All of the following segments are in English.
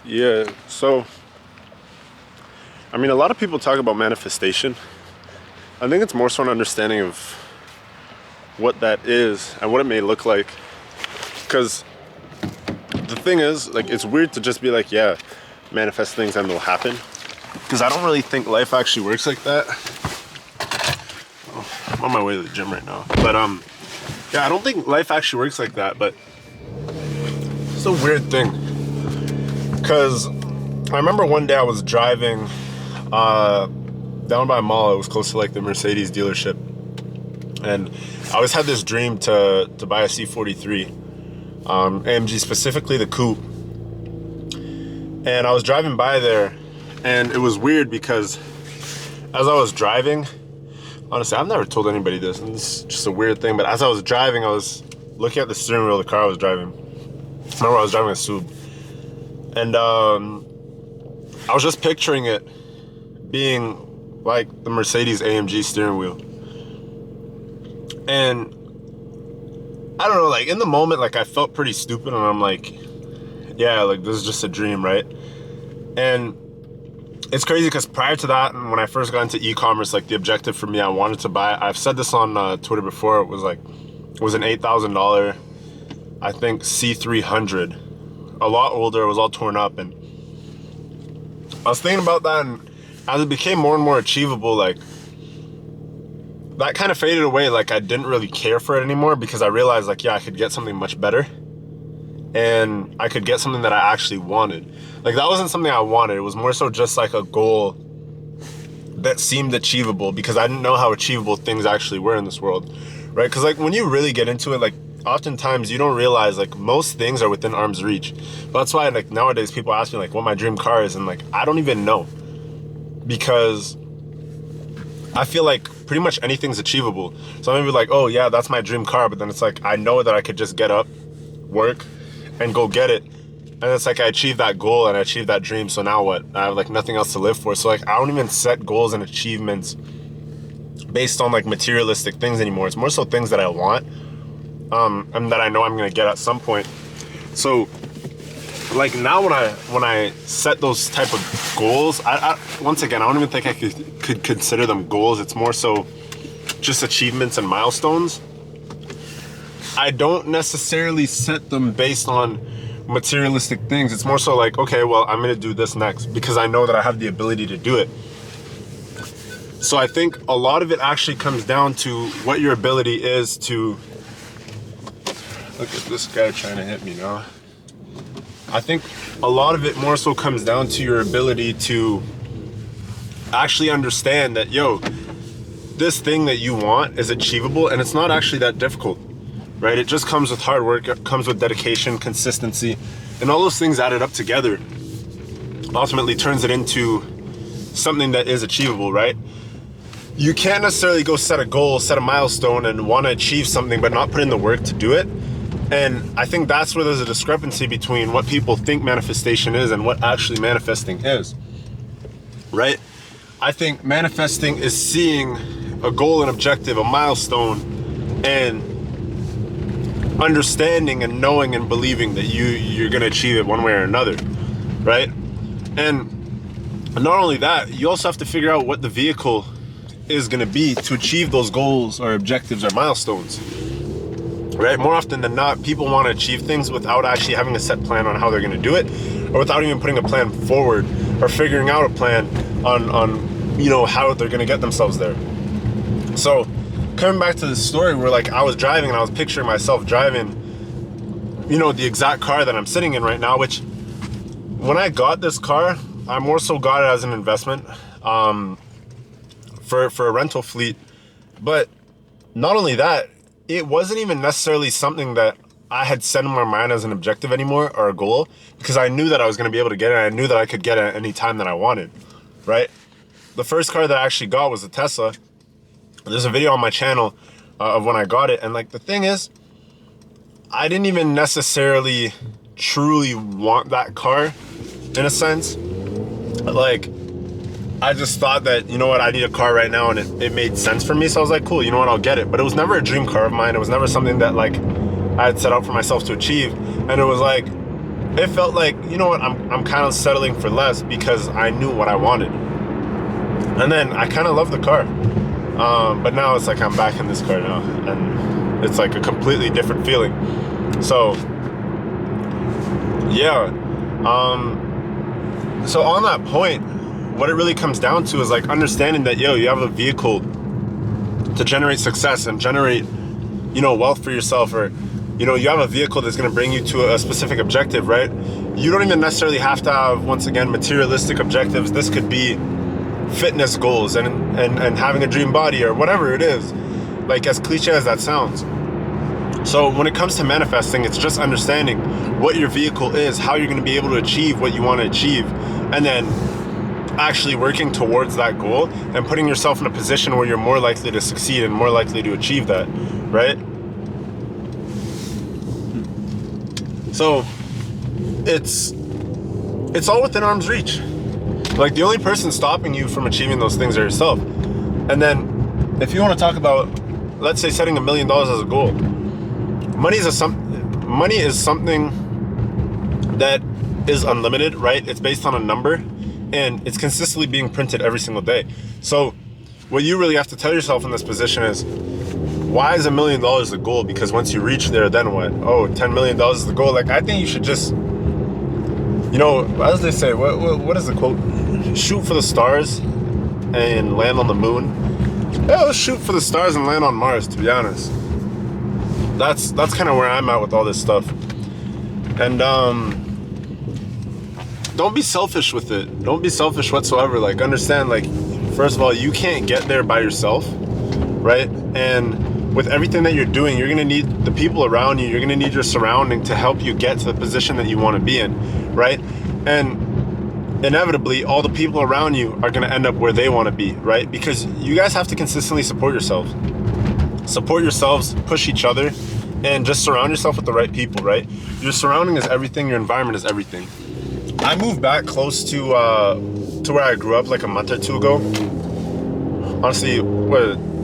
Yeah, so I mean, a lot of people talk about manifestation. I think it's more so an understanding of what that is and what it may look like. Because the thing is, like, it's weird to just be like, yeah, manifest things and they'll happen. Because I don't really think life actually works like that. I'm on my way to the gym right now. But, yeah, I don't think life actually works like that. But it's a weird thing. Because I remember one day I was driving down by a mall. It was close to like the Mercedes dealership, and I always had this dream to buy a C43, AMG, specifically the coupe. And I was driving by there, and it was weird because as I was driving, honestly, I've never told anybody this, and this is just a weird thing, but as I was driving, I was looking at the steering wheel of the car I was driving. Remember, I was driving a Sub, and I was just picturing it being like the Mercedes AMG steering wheel. And I don't know, like in the moment, like I felt pretty stupid, and I'm like, yeah, like this is just a dream, right? And it's crazy because prior to that, and when I first got into e-commerce, like the objective for me, I wanted to buy, I've said this on Twitter before, it was an $8,000, I think, C300, a lot older, it was all torn up. And I was thinking about that, and as it became more and more achievable, like that kind of faded away. Like I didn't really care for it anymore because I realized, like, yeah, I could get something much better, and I could get something that I actually wanted. Like that wasn't something I wanted. It was more so just like a goal that seemed achievable because I didn't know how achievable things actually were in this world, right? Because like when you really get into it, like oftentimes you don't realize like most things are within arm's reach. But that's why like nowadays people ask me like what my dream car is, and like I don't even know, because I feel like pretty much anything's achievable. So I'm gonna be like, oh yeah, that's my dream car, but then it's like I know that I could just get up, work, and go get it. And it's like I achieved that goal and I achieved that dream, so now what? I have like nothing else to live for. So like I don't even set goals and achievements based on like materialistic things anymore. It's more so things that I want, and that I know I'm gonna get at some point. So like now when I set those type of goals, I once again, I don't even think I could consider them goals. It's more so just achievements and milestones. I don't necessarily set them based on materialistic things. It's more so like, okay, well, I'm gonna do this next because I know that I have the ability to do it. So I think a lot of it actually comes down to what your ability is to... Look at this guy trying to hit me now. I think a lot of it more so comes down to your ability to actually understand that, yo, this thing that you want is achievable, and it's not actually that difficult, right? It just comes with hard work, it comes with dedication, consistency, and all those things added up together ultimately turns it into something that is achievable, right? You can't necessarily go set a goal, set a milestone, and want to achieve something but not put in the work to do it. And I think that's where there's a discrepancy between what people think manifestation is and what actually manifesting is, right? I think manifesting is seeing a goal, an objective, a milestone, and understanding and knowing and believing that you're going to achieve it one way or another, right? And not only that, you also have to figure out what the vehicle is going to be to achieve those goals or objectives or milestones. Right? More often than not, people want to achieve things without actually having a set plan on how they're going to do it, or without even putting a plan forward or figuring out a plan on you know, how they're going to get themselves there. So coming back to the story where like I was driving and I was picturing myself driving, you know, the exact car that I'm sitting in right now, which when I got this car, I more so got it as an investment for a rental fleet. But not only that, it wasn't even necessarily something that I had set in my mind as an objective anymore or a goal, because I knew that I was going to be able to get it. And I knew that I could get it at any time that I wanted, right? The first car that I actually got was a Tesla. There's a video on my channel of when I got it. And like the thing is, I didn't even necessarily truly want that car in a sense. Like, I just thought that, you know what, I need a car right now, and it made sense for me. So I was like, cool, you know what, I'll get it. But it was never a dream car of mine. It was never something that like I had set out for myself to achieve. And it was like it felt like, you know what, I'm kind of settling for less because I knew what I wanted. And then I kind of loved the car. But now it's like I'm back in this car now, and it's like a completely different feeling. So, yeah. So on that point, what it really comes down to is like understanding that, you have a vehicle to generate success and generate, wealth for yourself, or, you have a vehicle that's going to bring you to a specific objective, right? You don't even necessarily have to have, once again, materialistic objectives. This could be fitness goals and having a dream body or whatever it is, like as cliche as that sounds. So when it comes to manifesting, it's just understanding what your vehicle is, how you're going to be able to achieve what you want to achieve, and then actually working towards that goal and putting yourself in a position where you're more likely to succeed and more likely to achieve that, right? So it's all within arm's reach. Like, the only person stopping you from achieving those things are yourself. And then if you want to talk about, let's say, setting $1 million as a goal, money is something that is unlimited, right? It's based on a number, and it's consistently being printed every single day. So what you really have to tell yourself in this position is, why is $1 million the goal? Because once you reach there, then what? Oh, $10 million is the goal. Like, I think you should just, as they say, what is the quote? Shoot for the stars and land on the moon. Yeah, let's shoot for the stars and land on Mars, to be honest. That's kind of where I'm at with all this stuff. And don't be selfish with it. Don't be selfish whatsoever. Like, understand, like, first of all, you can't get there by yourself, right? And with everything that you're doing, you're going to need the people around you. You're going to need your surrounding to help you get to the position that you want to be in, right? And inevitably, all the people around you are going to end up where they want to be, right? Because you guys have to consistently support yourselves. Support yourselves, push each other, and just surround yourself with the right people, right? Your surrounding is everything. Your environment is everything. I moved back close to where I grew up like a month or two ago. Honestly,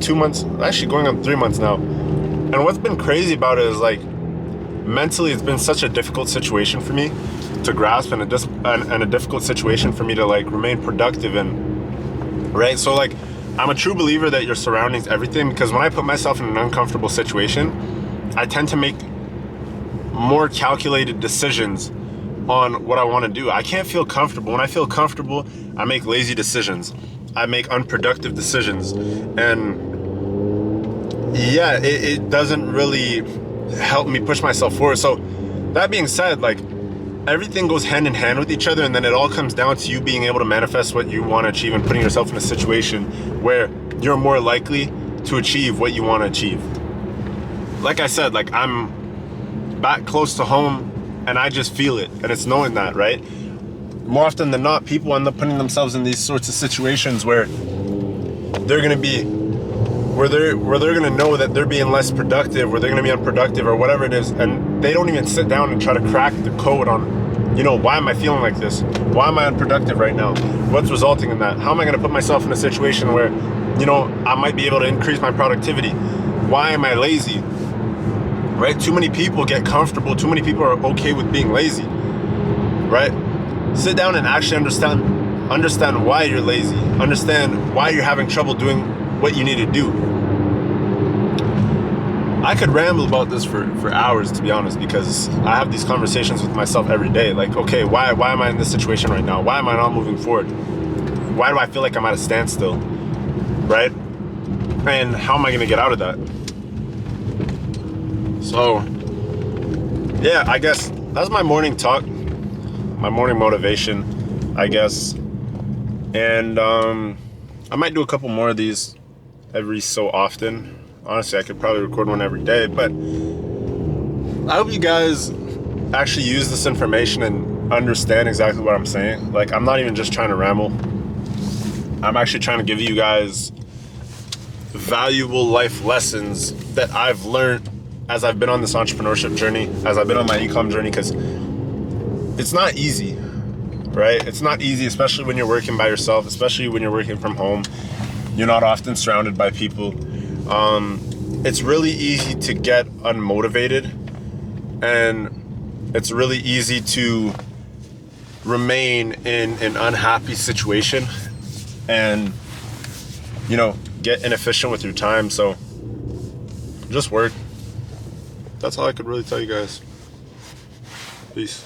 2 months? Actually, going on 3 months now. And what's been crazy about it is, like, mentally, it's been such a difficult situation for me to grasp, and a difficult situation for me to, like, remain productive in, right? So, like, I'm a true believer that your surroundings everything, because when I put myself in an uncomfortable situation, I tend to make more calculated decisions on what I want to do. I can't feel comfortable. When I feel comfortable, I make lazy decisions. I make unproductive decisions. And yeah, it doesn't really help me push myself forward. So that being said, like, everything goes hand in hand with each other, and then it all comes down to you being able to manifest what you want to achieve and putting yourself in a situation where you're more likely to achieve what you want to achieve. Like I said, like, I'm back close to home, and I just feel it, and it's knowing that, right? More often than not, people end up putting themselves in these sorts of situations where they're going to be, where they're going to know that they're being less productive, where they're going to be unproductive, or whatever it is, and they don't even sit down and try to crack the code on, why am I feeling like this? Why am I unproductive right now? What's resulting in that? How am I going to put myself in a situation where, I might be able to increase my productivity? Why am I lazy? Right? Too many people get comfortable. Too many people are okay with being lazy, right? Sit down and actually understand why you're lazy. Understand why you're having trouble doing what you need to do. I could ramble about this for hours, to be honest, because I have these conversations with myself every day. Like, okay, why am I in this situation right now? Why am I not moving forward? Why do I feel like I'm at a standstill, right? And how am I going to get out of that? So, yeah, I guess that's my morning talk, my morning motivation, I guess. And I might do a couple more of these every so often. Honestly, I could probably record one every day, but I hope you guys actually use this information and understand exactly what I'm saying. Like, I'm not even just trying to ramble. I'm actually trying to give you guys valuable life lessons that I've learned as I've been on this entrepreneurship journey, as I've been on my e-com journey, because it's not easy, right? It's not easy, especially when you're working by yourself, especially when you're working from home. You're not often surrounded by people. It's really easy to get unmotivated, and it's really easy to remain in an unhappy situation and, you know, get inefficient with your time. So just work. That's all I could really tell you guys. Peace.